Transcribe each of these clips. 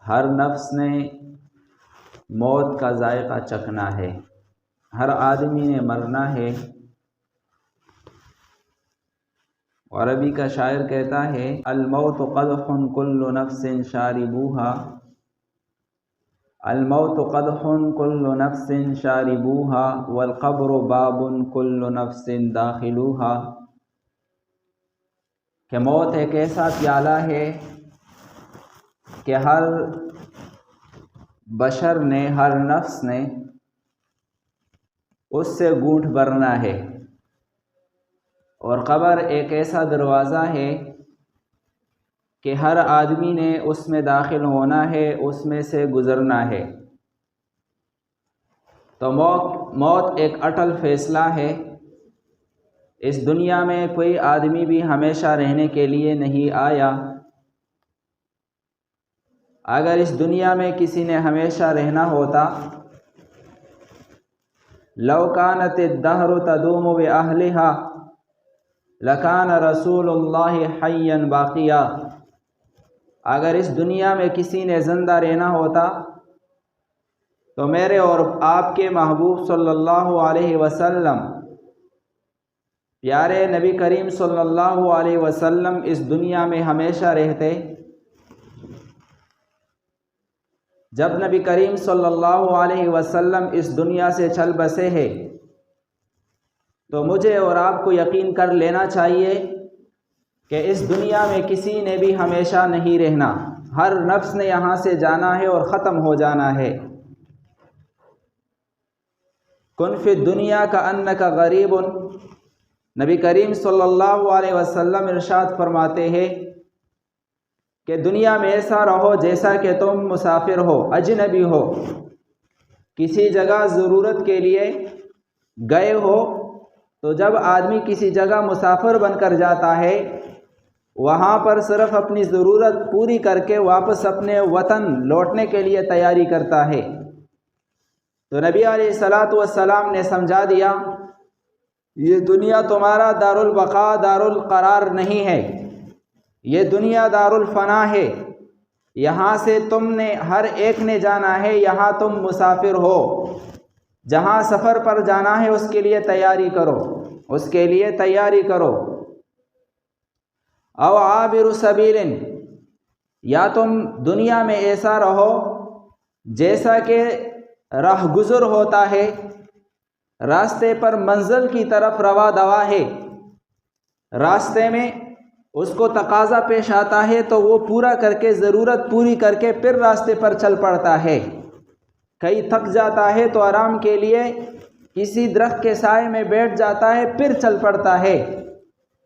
ہر نفس نے موت کا ذائقہ چکھنا ہے، ہر آدمی نے مرنا ہے۔ عربی کا شاعر کہتا ہے الموت قدح کل نفس شاربوها، الموت قدح کل نفس شاربوها والقبر باب کل نفس داخلوها، کہ موت ایک ایسا پیالہ ہے کہ ہر بشر نے، ہر نفس نے اس سے گھونٹ بھرنا ہے، اور قبر ایک ایسا دروازہ ہے کہ ہر آدمی نے اس میں داخل ہونا ہے، اس میں سے گزرنا ہے۔ تو موت ایک اٹل فیصلہ ہے۔ اس دنیا میں کوئی آدمی بھی ہمیشہ رہنے کے لیے نہیں آیا۔ اگر اس دنیا میں کسی نے ہمیشہ رہنا ہوتا، لو کانت الدہر تدوم بأہلہا لکان رسول اللہ حیا باقیا، اگر اس دنیا میں کسی نے زندہ رہنا ہوتا تو میرے اور آپ کے محبوب صلی اللہ علیہ وسلم، پیارے نبی کریم صلی اللہ علیہ وسلم اس دنیا میں ہمیشہ رہتے۔ جب نبی کریم صلی اللہ علیہ وسلم اس دنیا سے چل بسے ہیں تو مجھے اور آپ کو یقین کر لینا چاہیے کہ اس دنیا میں کسی نے بھی ہمیشہ نہیں رہنا، ہر نفس نے یہاں سے جانا ہے اور ختم ہو جانا ہے۔ کن فی الدنیا کأنک غریب، نبی کریم صلی اللہ علیہ وسلم ارشاد فرماتے ہیں کہ دنیا میں ایسا رہو جیسا کہ تم مسافر ہو، اجنبی ہو، کسی جگہ ضرورت کے لیے گئے ہو۔ تو جب آدمی کسی جگہ مسافر بن کر جاتا ہے، وہاں پر صرف اپنی ضرورت پوری کر کے واپس اپنے وطن لوٹنے کے لیے تیاری کرتا ہے۔ تو نبی علیہ الصلوۃ والسلام نے سمجھا دیا یہ دنیا تمہارا دار البقاء، دار القرار نہیں ہے، یہ دنیا دار الفنا ہے، یہاں سے تم نے ہر ایک نے جانا ہے، یہاں تم مسافر ہو، جہاں سفر پر جانا ہے اس کے لیے تیاری کرو، اس کے لیے تیاری کرو۔ او عابر سبیل، یا تم دنیا میں ایسا رہو جیسا کہ راہ گزر ہوتا ہے، راستے پر منزل کی طرف روا دوا ہے، راستے میں اس کو تقاضا پیش آتا ہے تو وہ پورا کر کے، ضرورت پوری کر کے پھر راستے پر چل پڑتا ہے۔ کہیں تھک جاتا ہے تو آرام کے لیے کسی درخت کے سائے میں بیٹھ جاتا ہے، پھر چل پڑتا ہے۔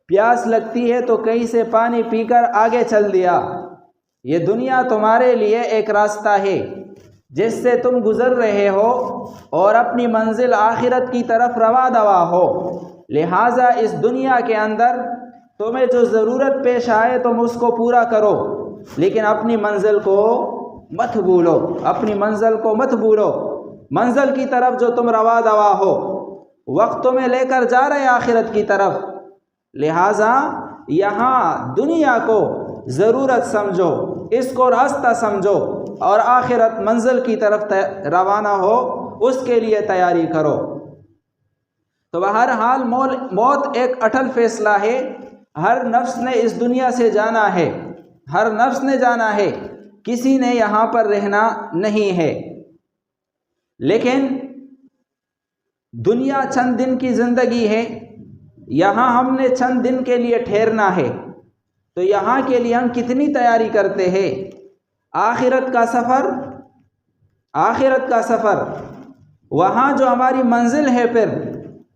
پیاس لگتی ہے تو کہیں سے پانی پی کر آگے چل دیا۔ یہ دنیا تمہارے لیے ایک راستہ ہے جس سے تم گزر رہے ہو اور اپنی منزل آخرت کی طرف روا دوا ہو، لہٰذا اس دنیا کے اندر تمہیں جو ضرورت پیش آئے تم اس کو پورا کرو، لیکن اپنی منزل کو مت بھولو، اپنی منزل کو مت بھولو، منزل کی طرف جو تم روا دوا ہو، وقت تمہیں لے کر جا رہے آخرت کی طرف، لہٰذا یہاں دنیا کو ضرورت سمجھو، اس کو راستہ سمجھو، اور آخرت منزل کی طرف روانہ ہو، اس کے لیے تیاری کرو۔ تو بہرحال موت ایک اٹل فیصلہ ہے، ہر نفس نے اس دنیا سے جانا ہے، ہر نفس نے جانا ہے، کسی نے یہاں پر رہنا نہیں ہے۔ لیکن دنیا چند دن کی زندگی ہے، یہاں ہم نے چند دن کے لیے ٹھہرنا ہے، تو یہاں کے لیے ہم کتنی تیاری کرتے ہیں؟ آخرت کا سفر، آخرت کا سفر، وہاں جو ہماری منزل ہے پھر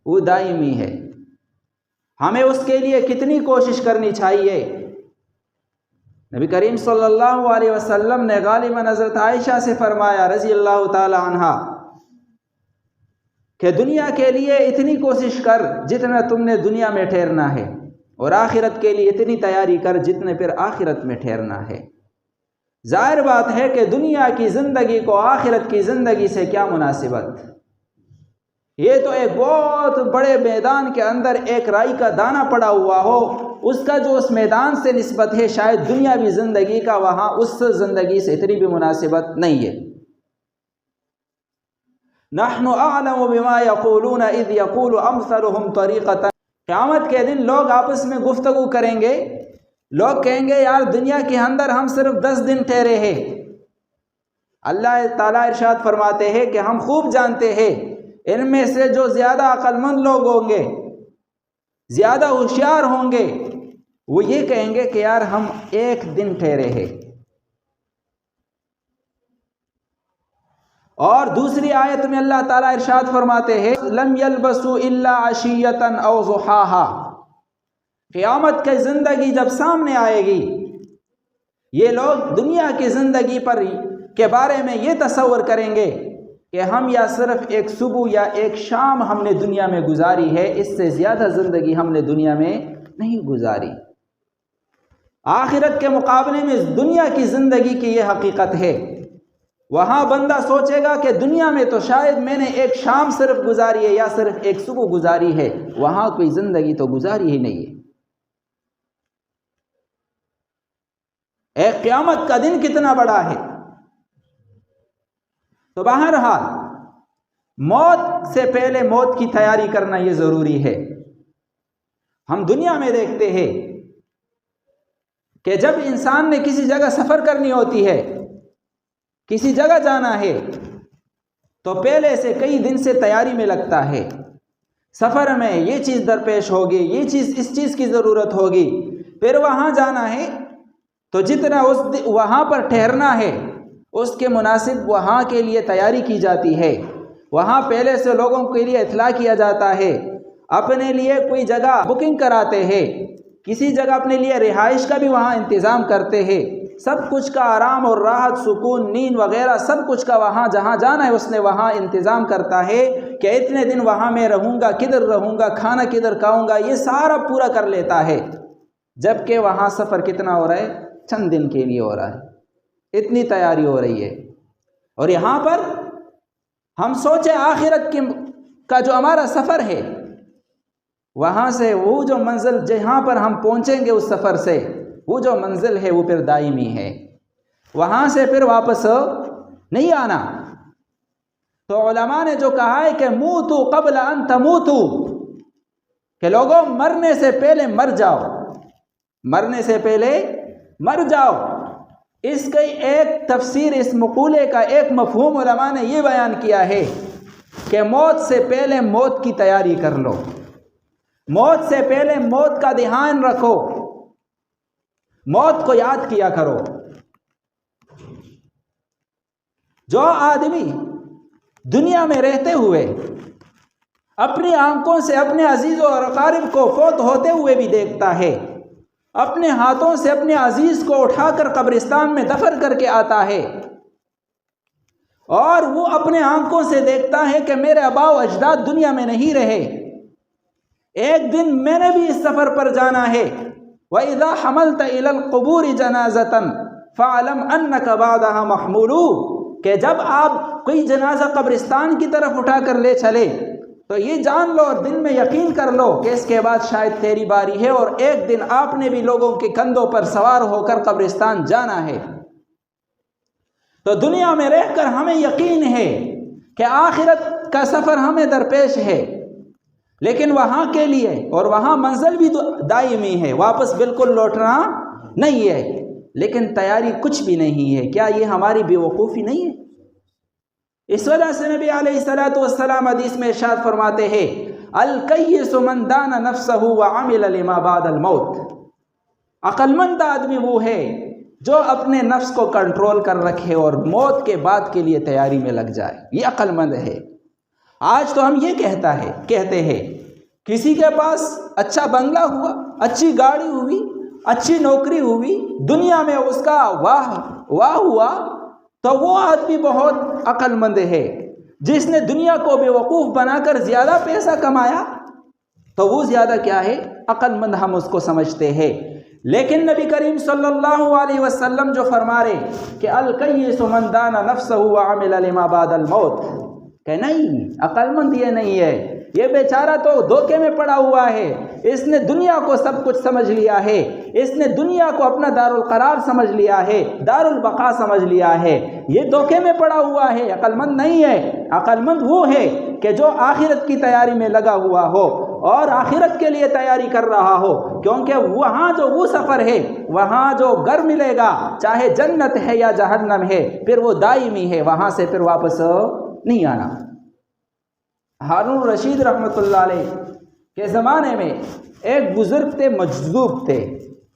وہ دائمی ہے، ہمیں اس کے لیے کتنی کوشش کرنی چاہیے۔ نبی کریم صلی اللہ علیہ وسلم نے غالباً حضرت عائشہ سے فرمایا رضی اللہ تعالی عنہا کہ دنیا کے لیے اتنی کوشش کر جتنا تم نے دنیا میں ٹھہرنا ہے، اور آخرت کے لیے اتنی تیاری کر جتنے پھر آخرت میں ٹھہرنا ہے۔ ظاہر بات ہے کہ دنیا کی زندگی کو آخرت کی زندگی سے کیا مناسبت؟ یہ تو ایک بہت بڑے میدان کے اندر ایک رائی کا دانہ پڑا ہوا ہو، اس کا جو اس میدان سے نسبت ہے شاید دنیاوی زندگی کا وہاں اس زندگی سے اتنی بھی مناسبت نہیں ہے۔ نحن اعلم بما يقولون اذ يقول امثلهم طریقۃ، قیامت کے دن لوگ آپس میں گفتگو کریں گے، لوگ کہیں گے یار دنیا کے اندر ہم صرف 10 دن ٹھہرے ہیں۔ اللہ تعالیٰ ارشاد فرماتے ہیں کہ ہم خوب جانتے ہیں ان میں سے جو زیادہ عقل مند لوگ ہوں گے، زیادہ ہوشیار ہوں گے، وہ یہ کہیں گے کہ یار ہم 1 دن ٹھہرے ہیں۔ اور دوسری آیت میں اللہ تعالیٰ ارشاد فرماتے ہیں لم یلبسوا الا عشیۃ او ضحاہا، قیامت کی زندگی جب سامنے آئے گی یہ لوگ دنیا کی زندگی پر کے بارے میں یہ تصور کریں گے کہ ہم یا صرف ایک صبح یا ایک شام ہم نے دنیا میں گزاری ہے، اس سے زیادہ زندگی ہم نے دنیا میں نہیں گزاری۔ آخرت کے مقابلے میں دنیا کی زندگی کی یہ حقیقت ہے۔ وہاں بندہ سوچے گا کہ دنیا میں تو شاید میں نے ایک شام صرف گزاری ہے یا صرف ایک صبح گزاری ہے، وہاں کوئی زندگی تو گزاری ہی نہیں ہے۔ ایک قیامت کا دن کتنا بڑا ہے۔ تو بہرحال موت سے پہلے موت کی تیاری کرنا یہ ضروری ہے۔ ہم دنیا میں دیکھتے ہیں کہ جب انسان نے کسی جگہ سفر کرنی ہوتی ہے، کسی جگہ جانا ہے، تو پہلے سے کئی دن سے تیاری میں لگتا ہے۔ سفر میں یہ چیز درپیش ہوگی، یہ چیز اس چیز کی ضرورت ہوگی، پھر وہاں جانا ہے تو جتنا وہاں پر ٹھہرنا ہے اس کے مناسب وہاں کے لیے تیاری کی جاتی ہے۔ وہاں پہلے سے لوگوں کے لیے اطلاع کیا جاتا ہے، اپنے لیے کوئی جگہ بکنگ کراتے ہیں، کسی جگہ اپنے لیے رہائش کا بھی وہاں انتظام کرتے ہیں، سب کچھ کا آرام اور راحت، سکون، نیند وغیرہ سب کچھ کا وہاں جہاں جانا ہے اس نے وہاں انتظام کرتا ہے کہ اتنے دن وہاں میں رہوں گا، کدھر رہوں گا، کھانا کدھر کھاؤں گا، یہ سارا پورا کر لیتا ہے۔ جبکہ وہاں سفر کتنا ہو رہا ہے؟ چند دن کے لیے ہو رہا ہے، اتنی تیاری ہو رہی ہے۔ اور یہاں پر ہم سوچیں آخرت کا جو ہمارا سفر ہے، وہاں سے وہ جو منزل جہاں پر ہم پہنچیں گے اس سفر سے، وہ جو منزل ہے وہ پھر دائمی ہے، وہاں سے پھر واپس نہیں آنا۔ تو علماء نے جو کہا ہے کہ موتو قبل ان تموتو، کہ لوگوں مرنے سے پہلے مر جاؤ، مرنے سے پہلے مر جاؤ۔ اس کی ایک تفسیر، اس مقولے کا ایک مفہوم علماء نے یہ بیان کیا ہے کہ موت سے پہلے موت کی تیاری کر لو، موت سے پہلے موت کا دھیان رکھو، موت کو یاد کیا کرو۔ جو آدمی دنیا میں رہتے ہوئے اپنی آنکھوں سے اپنے عزیزوں اور اقارب کو فوت ہوتے ہوئے بھی دیکھتا ہے، اپنے ہاتھوں سے اپنے عزیز کو اٹھا کر قبرستان میں دفن کر کے آتا ہے، اور وہ اپنے آنکھوں سے دیکھتا ہے کہ میرے آباء و اجداد دنیا میں نہیں رہے، ایک دن میں نے بھی اس سفر پر جانا ہے۔ وَإِذَا حَمَلْتَ إِلَى الْقُبُورِ جَنَازَةً فَاعْلَمْ أَنَّكَ بَعْدَهَا مَحْمُولُ، کہ جب آپ کوئی جنازہ قبرستان کی طرف اٹھا کر لے چلے تو یہ جان لو اور دل میں یقین کر لو کہ اس کے بعد شاید تیری باری ہے، اور ایک دن آپ نے بھی لوگوں کے کندھوں پر سوار ہو کر قبرستان جانا ہے۔ تو دنیا میں رہ کر ہمیں یقین ہے کہ آخرت کا سفر ہمیں درپیش ہے، لیکن وہاں کے لیے اور وہاں منزل بھی دائمی ہے، واپس بالکل لوٹنا نہیں ہے، لیکن تیاری کچھ بھی نہیں ہے۔ کیا یہ ہماری بے وقوفی نہیں ہے؟ اس وجہ سے نبی علیہ السلام حدیث میں ارشاد فرماتے ہیں الکیس من دان نفسہ وعمل لما بعد الموت، عقل مند آدمی وہ ہے جو اپنے نفس کو کنٹرول کر رکھے اور موت کے بعد کے لیے تیاری میں لگ جائے، یہ عقل مند ہے۔ آج تو ہم یہ کہتے ہیں کسی کے پاس اچھا بنگلہ ہوا، اچھی گاڑی ہوئی، اچھی نوکری ہوئی، دنیا میں اس کا واہ ہوا، تو وہ آدمی بہت عقل مند ہے۔ جس نے دنیا کو بے وقوف بنا کر زیادہ پیسہ کمایا تو وہ زیادہ کیا ہے؟ عقل مند ہم اس کو سمجھتے ہیں۔ لیکن نبی کریم صلی اللہ علیہ وسلم جو فرما رہے کہ الکیس من دان نفسہ وعمل لما بعد الموت، کہ نہیں، عقل مند یہ نہیں ہے یہ بیچارہ تو دھوکے میں پڑا ہوا ہے، اس نے دنیا کو سب کچھ سمجھ لیا ہے، اس نے دنیا کو اپنا دارالقرار سمجھ لیا ہے، دارالبقا سمجھ لیا ہے، یہ دھوکے میں پڑا ہوا ہے، عقل مند نہیں ہے۔ عقل مند وہ ہے کہ جو آخرت کی تیاری میں لگا ہوا ہو اور آخرت کے لیے تیاری کر رہا ہو، کیونکہ وہاں جو وہ سفر ہے، وہاں جو گھر ملے گا، چاہے جنت ہے یا جہنم ہے، پھر وہ دائمی ہے، وہاں سے پھر واپس نہیں آنا۔ ہارون رشید رحمۃ اللہ علیہ کے زمانے میں ایک بزرگ تھے، مجذوب تھے،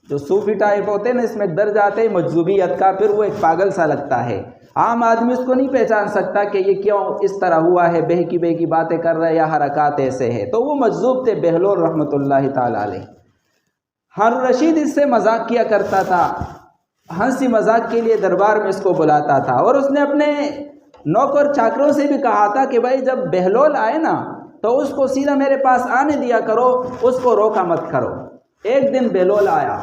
جو صوفی ٹائپ ہوتے ہیں نا، اس میں درج آتے ہیں مجذوبیت کا، پھر وہ ایک پاگل سا لگتا ہے، عام آدمی اس کو نہیں پہچان سکتا کہ یہ کیوں اس طرح ہوا ہے، بہکی بہکی باتیں کر رہا ہے یا حرکات ایسے ہے، تو وہ مجذوب تھے بہلول رحمۃ اللہ تعالی علیہ۔ ہارون رشید اس سے مذاق کیا کرتا تھا، ہنسی مذاق کے لیے دربار میں اس کو بلاتا تھا، اور اس نے اپنے نوکر چاکروں سے بھی کہا تھا کہ بھائی جب بہلول آئے نا تو اس کو سیدھا میرے پاس آنے دیا کرو، اس کو روکا مت کرو۔ ایک دن بہلول آیا،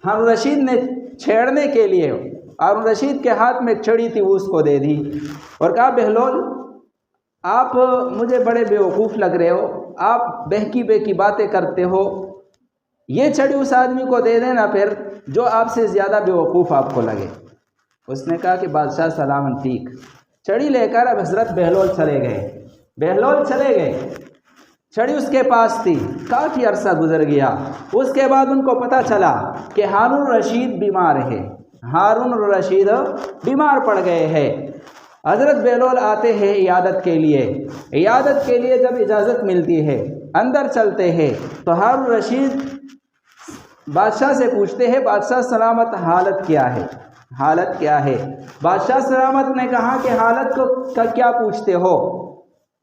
ہارون رشید نے چھیڑنے کے لیے، ہارون رشید کے ہاتھ میں ایک چھڑی تھی، وہ اس کو دے دی اور کہا بہلول آپ مجھے بڑے بیوقوف لگ رہے ہو، آپ بہکی بہکی باتیں کرتے ہو، یہ چھڑی اس آدمی کو دے دینا پھر جو آپ سے زیادہ بیوقوف آپ کو لگے۔ اس نے کہا کہ بادشاہ سلام ٹھیک۔ چھڑی لے کر اب حضرت بہلول چلے گئے، بہلول چلے گئے، چھڑی اس کے پاس تھی، کافی عرصہ گزر گیا، اس کے بعد ان کو پتہ چلا کہ ہارون رشید بیمار ہے، ہارون رشید بیمار پڑ گئے ہیں۔ حضرت بہلول آتے ہیں عیادت کے لیے، عیادت کے لیے جب اجازت ملتی ہے اندر چلتے ہیں تو ہارون رشید بادشاہ سے پوچھتے ہیں بادشاہ سلامت حالت کیا ہے، حالت کیا ہے؟ بادشاہ سلامت نے کہا کہ حالت کو کیا پوچھتے ہو،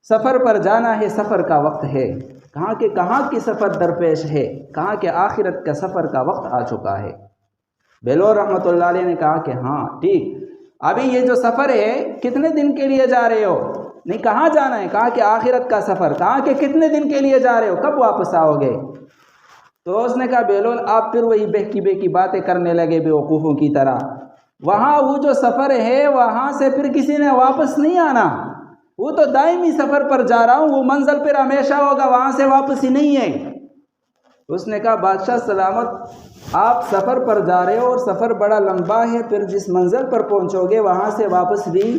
سفر پر جانا ہے، سفر کا وقت ہے۔ کہاں کہ کہاں کی سفر درپیش ہے؟ کہاں کہ آخرت کا سفر کا وقت آ چکا ہے۔ بہلول رحمۃ اللہ علیہ نے کہا کہ ہاں ٹھیک، ابھی یہ جو سفر ہے کتنے دن کے لیے جا رہے ہو؟ نہیں کہاں جانا ہے؟ کہا کہ آخرت کا سفر۔ کہا کہ کتنے دن کے لیے جا رہے ہو، کب واپس آؤ گے؟ تو اس نے کہا بہلول آپ پھر وہی بہکی بہکی باتیں کرنے لگے بیوقوفوں کی طرح، وہاں وہ جو سفر ہے وہاں سے پھر کسی نے واپس نہیں آنا، وہ تو دائمی سفر پر جا رہا ہوں، وہ منزل پھر ہمیشہ ہوگا، وہاں سے واپس ہی نہیں ہے۔ اس نے کہا بادشاہ سلامت آپ سفر پر جا رہے ہو اور سفر بڑا لمبا ہے، پھر جس منزل پر پہنچو گے وہاں سے واپس بھی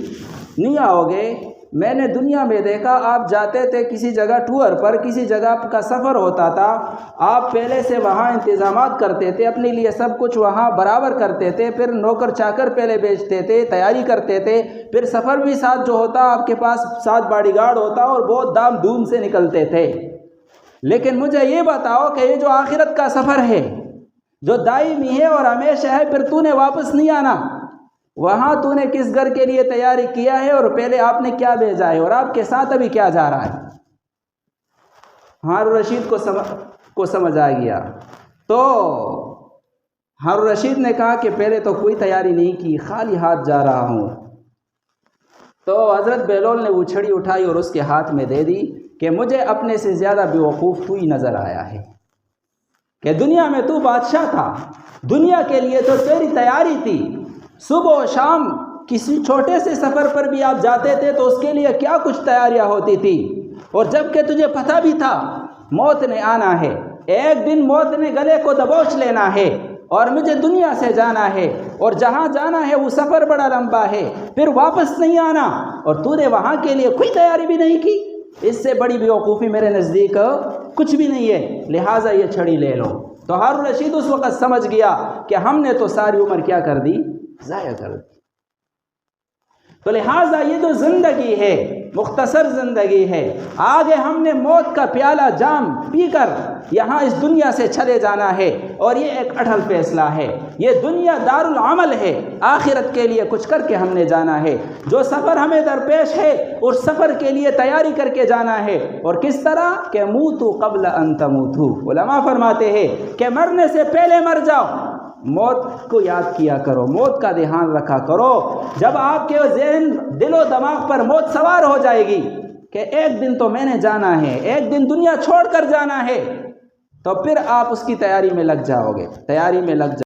نہیں آؤ گے۔ میں نے دنیا میں دیکھا آپ جاتے تھے کسی جگہ ٹور پر، کسی جگہ کا سفر ہوتا تھا، آپ پہلے سے وہاں انتظامات کرتے تھے، اپنے لیے سب کچھ وہاں برابر کرتے تھے، پھر نوکر چاکر پہلے بیچتے تھے، تیاری کرتے تھے، پھر سفر بھی ساتھ جو ہوتا آپ کے پاس ساتھ باڈی گارڈ ہوتا اور بہت دام دھوم سے نکلتے تھے۔ لیکن مجھے یہ بتاؤ کہ یہ جو آخرت کا سفر ہے جو دائمی ہے اور ہمیشہ ہے، پھر تو نے واپس نہیں آنا، وہاں تو نے کس گھر کے لیے تیاری کیا ہے اور پہلے آپ نے کیا بھیجا ہے اور آپ کے ساتھ ابھی کیا جا رہا ہے؟ ہارون رشید کو سمجھ آ گیا، تو ہارون رشید نے کہا کہ پہلے تو کوئی تیاری نہیں کی، خالی ہاتھ جا رہا ہوں۔ تو حضرت بہلول نے وہ چھڑی اٹھائی اور اس کے ہاتھ میں دے دی کہ مجھے اپنے سے زیادہ بیوقوف تو ہی نظر آیا ہے، کہ دنیا میں تو بادشاہ تھا، دنیا کے لیے تو تیری تیاری تھی، صبح و شام کسی چھوٹے سے سفر پر بھی آپ جاتے تھے تو اس کے لیے کیا کچھ تیاریاں ہوتی تھی، اور جب کہ تجھے پتہ بھی تھا موت نے آنا ہے، ایک دن موت نے گلے کو دبوچ لینا ہے اور مجھے دنیا سے جانا ہے، اور جہاں جانا ہے وہ سفر بڑا لمبا ہے، پھر واپس نہیں آنا، اور تو نے وہاں کے لیے کوئی تیاری بھی نہیں کی، اس سے بڑی بیوقوفی میرے نزدیک کچھ بھی نہیں ہے، لہٰذا یہ چھڑی لے لو۔ تو ہارون رشید اس وقت سمجھ گیا کہ ہم نے تو ساری عمر کیا کر دی، ضائع کر دی۔ تو لہٰذا یہ جو زندگی ہے مختصر زندگی ہے، آگے ہم نے موت کا پیالہ جام پی کر یہاں اس دنیا سے چلے جانا ہے، اور یہ ایک اٹل فیصلہ ہے، یہ دنیا دار العمل ہے، آخرت کے لیے کچھ کر کے ہم نے جانا ہے، جو سفر ہمیں درپیش ہے اس سفر کے لیے تیاری کر کے جانا ہے، اور کس طرح کہ موتو قبل ان تموتو، علماء فرماتے ہیں کہ مرنے سے پہلے مر جاؤ، موت کو یاد کیا کرو، موت کا دھیان رکھا کرو، جب آپ کے ذہن دل و دماغ پر موت سوار ہو جائے گی کہ ایک دن تو میں نے جانا ہے، ایک دن دنیا چھوڑ کر جانا ہے، تو پھر آپ اس کی تیاری میں لگ جاؤ گے، تیاری میں لگ جاؤ